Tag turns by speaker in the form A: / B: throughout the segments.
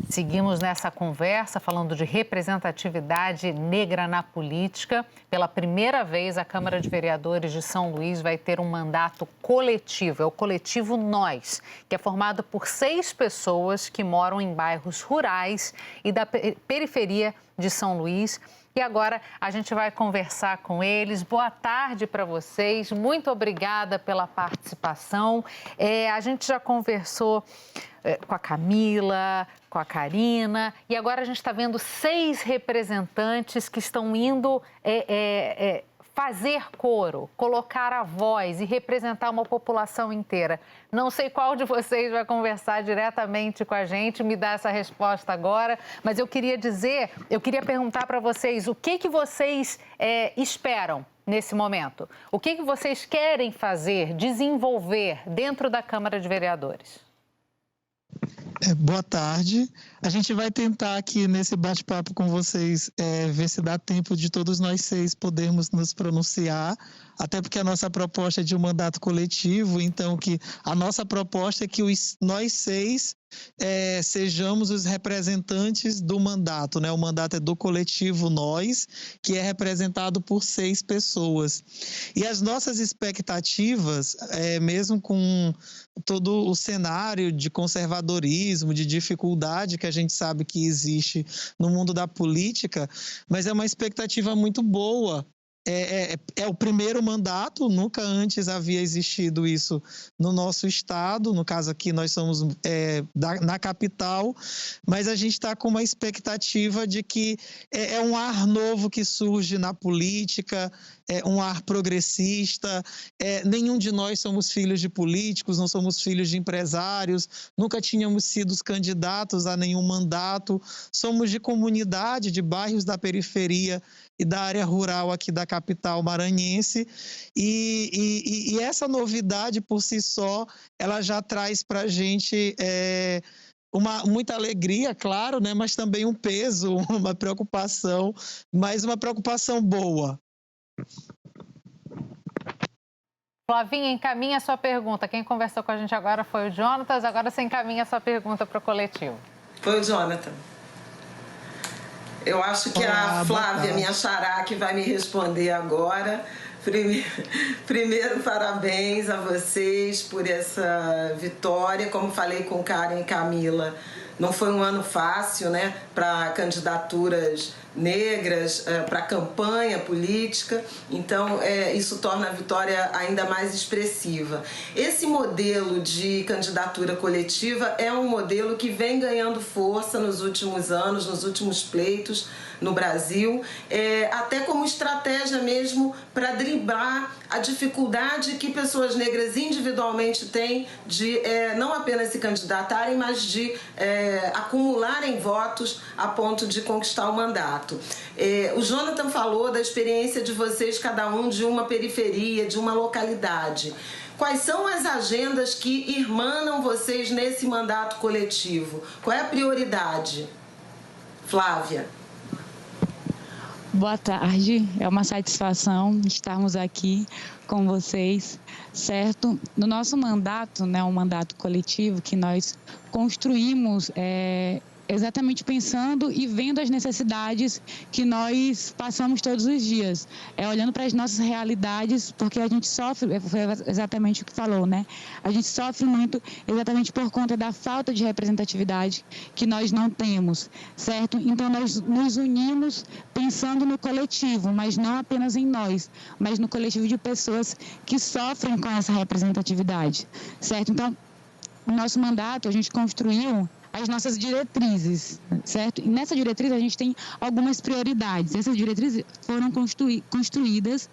A: Seguimos nessa conversa falando de representatividade negra na política. Pela primeira vez, a Câmara de Vereadores de São Luís vai ter um mandato coletivo. É o coletivo Nós, que é formado por 6 pessoas que moram em bairros rurais e da periferia de São Luís. E agora a gente vai conversar com eles. Boa tarde para vocês. Muito obrigada pela participação. A gente já conversou com a Camila, com a Karina, e agora a gente está vendo 6 representantes que estão indo fazer coro, colocar a voz e representar uma população inteira. Não sei qual de vocês vai conversar diretamente com a gente, me dá essa resposta agora, mas eu queria perguntar para vocês o que vocês esperam nesse momento? O que vocês querem fazer, desenvolver dentro da Câmara de Vereadores?
B: Boa tarde. A gente vai tentar aqui nesse bate-papo com vocês ver se dá tempo de todos nós 6 podermos nos pronunciar, até porque a nossa proposta é de um mandato coletivo, então que a nossa proposta é que nós 6 sejamos os representantes do mandato, né? O mandato é do coletivo Nós, que é representado por 6 pessoas. E as nossas expectativas, mesmo com todo o cenário de conservadorismo, de dificuldade que a gente sabe que existe no mundo da política, mas é uma expectativa muito boa. É o primeiro mandato, nunca antes havia existido isso no nosso estado, no caso aqui nós somos na capital, mas a gente está com uma expectativa de que é um ar novo que surge na política, um ar progressista. Nenhum de nós somos filhos de políticos, não somos filhos de empresários, nunca tínhamos sido candidatos a nenhum mandato, somos de comunidade, de bairros da periferia e da área rural aqui da capital maranhense, e essa novidade por si só, ela já traz para a gente muita alegria, claro, né? Mas também um peso, uma preocupação, mas uma preocupação boa.
A: Flavinha, encaminha a sua pergunta. Quem conversou com a gente agora foi o Jonatas, agora você encaminha a sua pergunta para o coletivo.
C: Foi o Jonathan. Eu acho que a Flávia, minha xará, que vai me responder agora. Primeiro, parabéns a vocês por essa vitória. Como falei com Karen e Camila, não foi um ano fácil, né, para candidaturas negras, para campanha política, então isso torna a vitória ainda mais expressiva. Esse modelo de candidatura coletiva é um modelo que vem ganhando força nos últimos anos, nos últimos pleitos no Brasil, até como estratégia mesmo para driblar a dificuldade que pessoas negras individualmente têm de não apenas se candidatarem, mas de acumularem votos a ponto de conquistar o mandato. O Jonathan falou da experiência de vocês, cada um de uma periferia, de uma localidade. Quais são as agendas que irmanam vocês nesse mandato coletivo? Qual é a prioridade? Flávia.
D: Boa tarde, é uma satisfação estarmos aqui com vocês, certo? No nosso mandato, né, um mandato coletivo que nós construímos exatamente pensando e vendo as necessidades que nós passamos todos os dias, olhando para as nossas realidades, porque a gente sofre, foi exatamente o que falou, né? A gente sofre muito exatamente por conta da falta de representatividade que nós não temos, certo? Então nós nos unimos pensando no coletivo, mas não apenas em nós, mas no coletivo de pessoas que sofrem com essa representatividade, certo? Então, o nosso mandato, a gente construiu as nossas diretrizes, certo? E nessa diretriz a gente tem algumas prioridades. Essas diretrizes foram construídas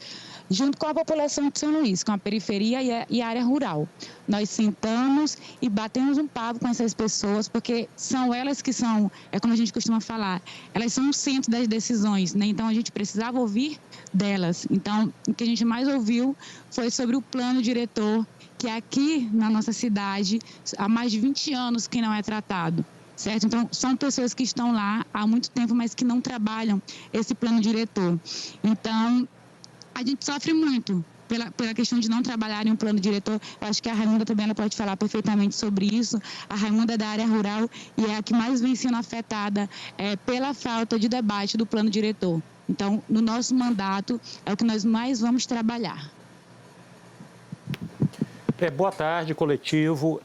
D: junto com a população de São Luís, com a periferia e a área rural. Nós sentamos e batemos um papo com essas pessoas, porque são elas que são, como a gente costuma falar, elas são o centro das decisões, né? Então a gente precisava ouvir delas. Então o que a gente mais ouviu foi sobre o plano diretor, que aqui na nossa cidade há mais de 20 anos que não é tratado, certo? Então, são pessoas que estão lá há muito tempo, mas que não trabalham esse plano diretor. Então, a gente sofre muito pela questão de não trabalhar em um plano diretor. Eu acho que a Raimunda também ela pode falar perfeitamente sobre isso. A Raimunda é da área rural e é a que mais vem sendo afetada pela falta de debate do plano diretor. Então, no nosso mandato, é o que nós mais vamos trabalhar.
E: Boa tarde, coletivo.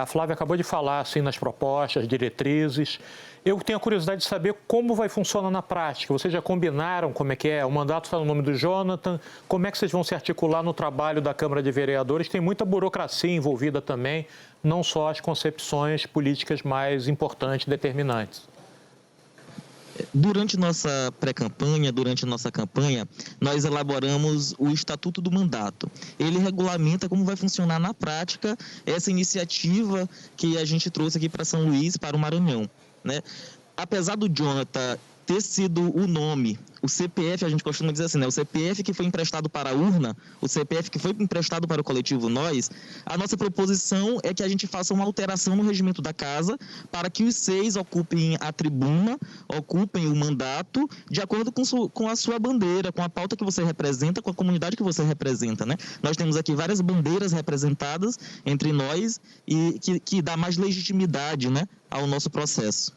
E: A Flávia acabou de falar assim, nas propostas, diretrizes. Eu tenho a curiosidade de saber como vai funcionar na prática. Vocês já combinaram como é que é? O mandato está no nome do Jonathan. Como é que vocês vão se articular no trabalho da Câmara de Vereadores? Tem muita burocracia envolvida também, não só as concepções políticas mais importantes, determinantes.
F: Durante nossa pré-campanha, durante nossa campanha, nós elaboramos o Estatuto do Mandato. Ele regulamenta como vai funcionar na prática essa iniciativa que a gente trouxe aqui para São Luís, para o Maranhão, né? Apesar do Jonathan ter sido o nome, o CPF, a gente costuma dizer assim, né? O CPF que foi emprestado para a urna, o CPF que foi emprestado para o coletivo Nós, a nossa proposição é que a gente faça uma alteração no regimento da casa para que os 6 ocupem a tribuna, ocupem o mandato de acordo com a sua bandeira, com a pauta que você representa, com a comunidade que você representa, né? Nós temos aqui várias bandeiras representadas entre nós e que dá mais legitimidade, né, ao nosso processo.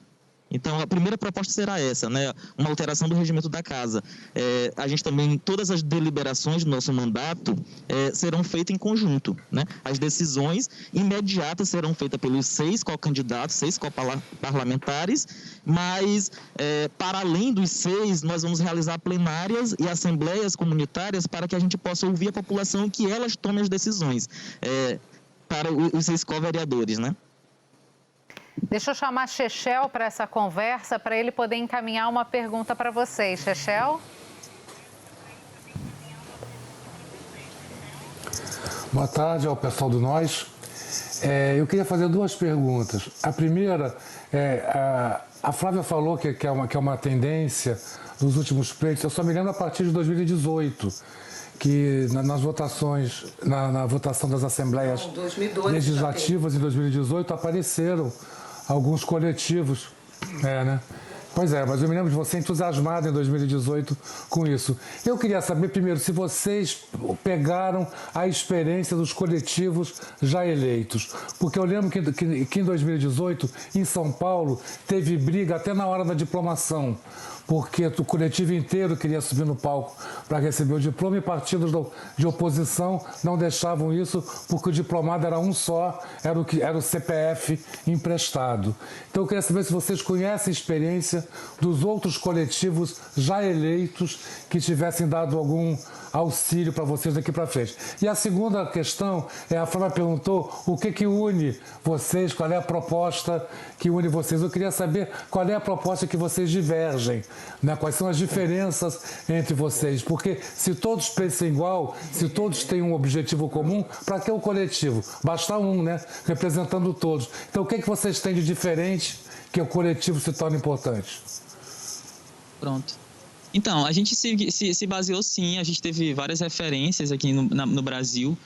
F: Então, a primeira proposta será essa, né? Uma alteração do regimento da casa. A gente também, todas as deliberações do nosso mandato serão feitas em conjunto, né? As decisões imediatas serão feitas pelos 6 co-candidatos, 6 co-parlamentares, mas, para além dos 6, nós vamos realizar plenárias e assembleias comunitárias para que a gente possa ouvir a população e que elas tomem as decisões para os 6 co-vereadores, né?
A: Deixa eu chamar Chechel para essa conversa, para ele poder encaminhar uma pergunta para vocês. Chechel?
G: Boa tarde ao pessoal do Nós. Eu queria fazer 2 perguntas. A primeira, a Flávia falou que é uma tendência dos últimos pleitos. Eu só me lembro a partir de 2018. Que nas votações, na votação das assembleias legislativas em 2018 apareceram alguns coletivos, né? Pois é, mas eu me lembro de você entusiasmado em 2018 com isso. Eu queria saber primeiro se vocês pegaram a experiência dos coletivos já eleitos, porque eu lembro que em 2018, em São Paulo, teve briga até na hora da diplomação, porque o coletivo inteiro queria subir no palco para receber o diploma e partidos de oposição não deixavam isso porque o diplomado era um só, era o CPF emprestado. Então eu queria saber se vocês conhecem a experiência dos outros coletivos já eleitos que tivessem dado algum auxílio para vocês daqui para frente. E a segunda questão a Flávia perguntou o que une vocês, qual é a proposta que une vocês. Eu queria saber qual é a proposta que vocês divergem, né? Quais são as diferenças entre vocês, porque se todos pensam igual, se todos têm um objetivo comum, para que o coletivo? Basta um, né? Representando todos. Então o que vocês têm de diferente que o coletivo se torne importante?
H: Pronto. Então, a gente se baseou sim, a gente teve várias referências aqui no Brasil.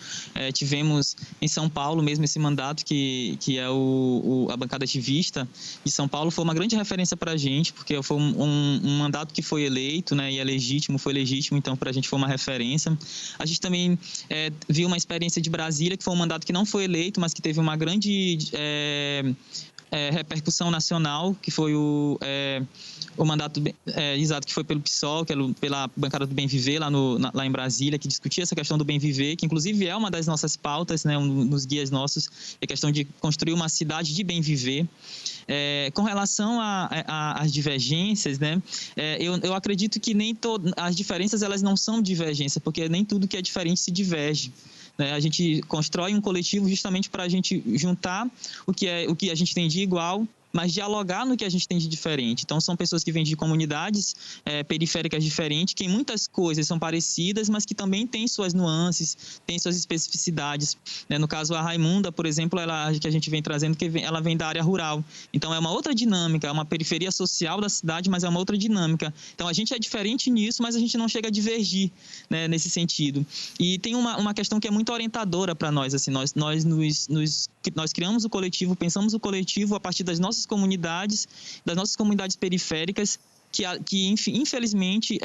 H: Tivemos em São Paulo mesmo esse mandato que é a bancada ativista de São Paulo, foi uma grande referência para a gente, porque foi um mandato que foi eleito, né, e é legítimo, foi legítimo, então para a gente foi uma referência. A gente também viu uma experiência de Brasília, que foi um mandato que não foi eleito, mas que teve uma grande repercussão nacional, que foi o mandato exato, que foi pelo PSOL, que é pela bancada do Bem Viver lá em Brasília, que discutia essa questão do bem viver, que inclusive é uma das nossas pautas, né, nos guias nossos, é a questão de construir uma cidade de bem viver. Com relação às divergências, né, eu acredito que nem as diferenças elas não são divergência, porque nem tudo que é diferente se diverge. A gente constrói um coletivo justamente para a gente juntar o que a gente tem de igual, mas dialogar no que a gente tem de diferente. Então, são pessoas que vêm de comunidades periféricas diferentes, que em muitas coisas são parecidas, mas que também têm suas nuances, têm suas especificidades. No caso, a Raimunda, por exemplo, que a gente vem trazendo, ela vem da área rural. Então, é uma outra dinâmica, é uma periferia social da cidade, mas é uma outra dinâmica. Então, a gente é diferente nisso, mas a gente não chega a divergir, né, nesse sentido. E tem uma questão que é muito orientadora para nós. Assim, nós criamos o coletivo, pensamos o coletivo a partir das nossas comunidades periféricas, que infelizmente,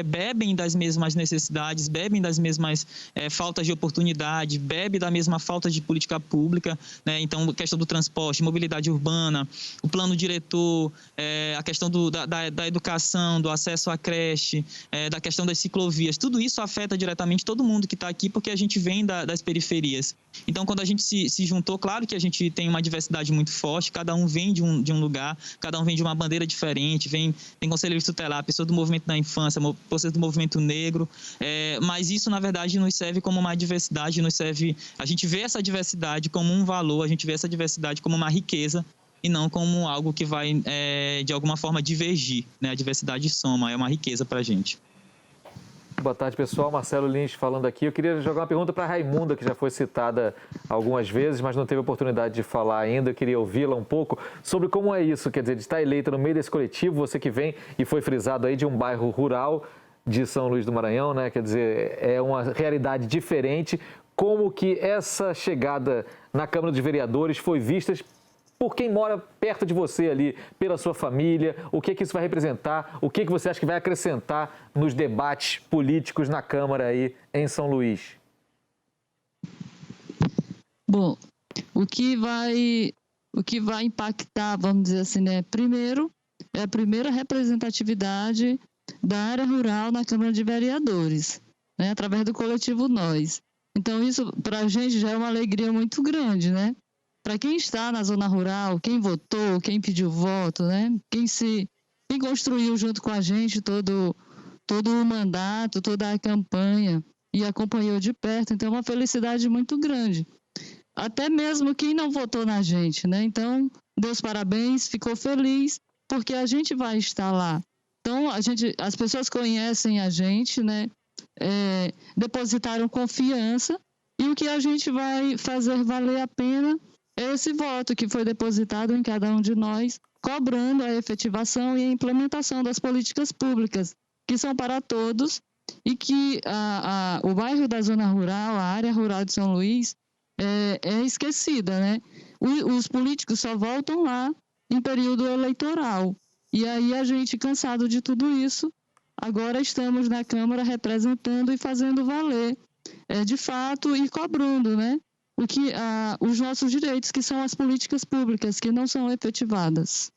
H: bebem das mesmas necessidades, bebem das mesmas faltas de oportunidade, bebem da mesma falta de política pública, né? Então, a questão do transporte, mobilidade urbana, o plano diretor, a questão da educação, do acesso à creche, da questão das ciclovias, tudo isso afeta diretamente todo mundo que está aqui, porque a gente vem das periferias. Então, quando a gente se juntou, claro que a gente tem uma diversidade muito forte, cada um vem de um lugar, cada um vem de uma bandeira diferente, tem conselheiro tutelar, pessoa do movimento da infância, pessoas do movimento negro, mas isso, na verdade, nos serve como uma diversidade, a gente vê essa diversidade como um valor, a gente vê essa diversidade como uma riqueza, e não como algo que vai, de alguma forma, divergir, né? A diversidade soma, é uma riqueza para a gente.
I: Boa tarde, pessoal. Marcelo Lins falando aqui. Eu queria jogar uma pergunta para a Raimunda, que já foi citada algumas vezes, mas não teve oportunidade de falar ainda. Eu queria ouvi-la um pouco sobre como é isso, quer dizer, de estar eleita no meio desse coletivo, você que vem e foi frisado aí de um bairro rural de São Luís do Maranhão, né? Quer dizer, é uma realidade diferente. Como que essa chegada na Câmara de Vereadores foi vista por quem mora perto de você ali, pela sua família, o que isso vai representar, o que você acha que vai acrescentar nos debates políticos na Câmara aí em São Luís?
J: Bom, o que vai impactar, vamos dizer assim, né? Primeiro, é a primeira representatividade da área rural na Câmara de Vereadores, né? Através do coletivo Nós. Então, isso para a gente já é uma alegria muito grande, né? Para quem está na zona rural, quem votou, quem pediu voto, né? Quem construiu junto com a gente todo o mandato, toda a campanha e acompanhou de perto, então é uma felicidade muito grande. Até mesmo quem não votou na gente, né? Então, Deus parabéns, ficou feliz, porque a gente vai estar lá. Então, as pessoas conhecem a gente, né? Depositaram confiança, e o que a gente vai fazer valer a pena é esse voto que foi depositado em cada um de nós, cobrando a efetivação e a implementação das políticas públicas, que são para todos, e que o bairro da zona rural, a área rural de São Luís, é esquecida, né? Os políticos só voltam lá em período eleitoral. E aí a gente, cansado de tudo isso, agora estamos na Câmara representando e fazendo valer, de fato, e cobrando, né? Os nossos direitos, que são as políticas públicas, que não são efetivadas.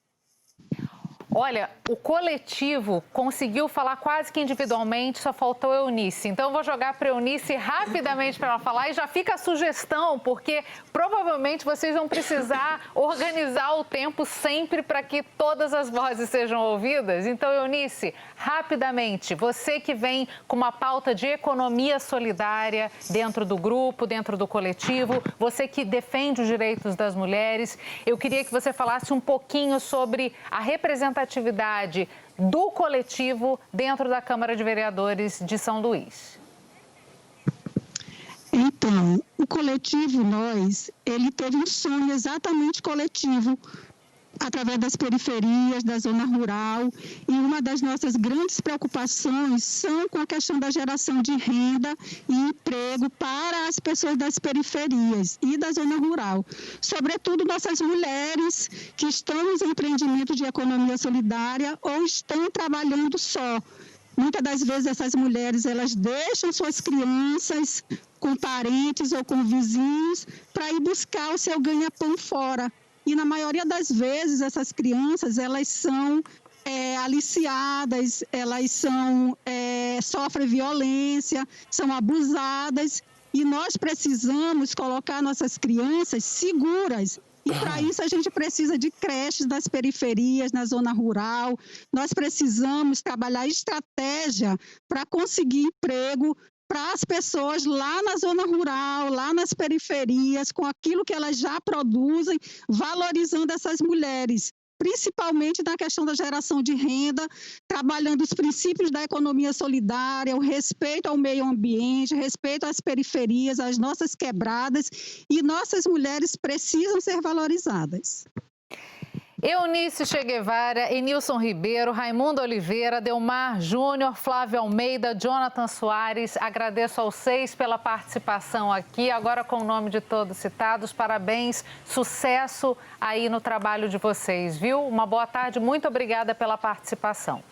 A: Olha, o coletivo conseguiu falar quase que individualmente, só faltou a Eunice. Então, eu vou jogar para a Eunice rapidamente para ela falar, e já fica a sugestão, porque provavelmente vocês vão precisar organizar o tempo sempre para que todas as vozes sejam ouvidas. Então, Eunice, rapidamente, você que vem com uma pauta de economia solidária dentro do grupo, dentro do coletivo, você que defende os direitos das mulheres, eu queria que você falasse um pouquinho sobre a representatividade do coletivo dentro da Câmara de Vereadores de São Luís.
K: Então, o coletivo Nós, ele teve um sonho exatamente coletivo, através das periferias, da zona rural, e uma das nossas grandes preocupações são com a questão da geração de renda e emprego para as pessoas das periferias e da zona rural. Sobretudo nossas mulheres que estão nos empreendimentos de economia solidária ou estão trabalhando só. Muitas das vezes essas mulheres, elas deixam suas crianças com parentes ou com vizinhos para ir buscar o seu ganha-pão fora. E na maioria das vezes essas crianças, elas são aliciadas, elas sofrem violência, são abusadas, e nós precisamos colocar nossas crianças seguras. E para isso a gente precisa de creches nas periferias, na zona rural. Nós precisamos trabalhar estratégia para conseguir emprego para as pessoas lá na zona rural, lá nas periferias, com aquilo que elas já produzem, valorizando essas mulheres, principalmente na questão da geração de renda, trabalhando os princípios da economia solidária, o respeito ao meio ambiente, respeito às periferias, às nossas quebradas, e nossas mulheres precisam ser valorizadas.
A: Eunice Che Guevara, Enilson Ribeiro, Raimundo Oliveira, Delmar Júnior, Flávio Almeida, Jonathan Soares. Agradeço aos 6 pela participação aqui. Agora, com o nome de todos citados, parabéns, sucesso aí no trabalho de vocês, viu? Uma boa tarde, muito obrigada pela participação.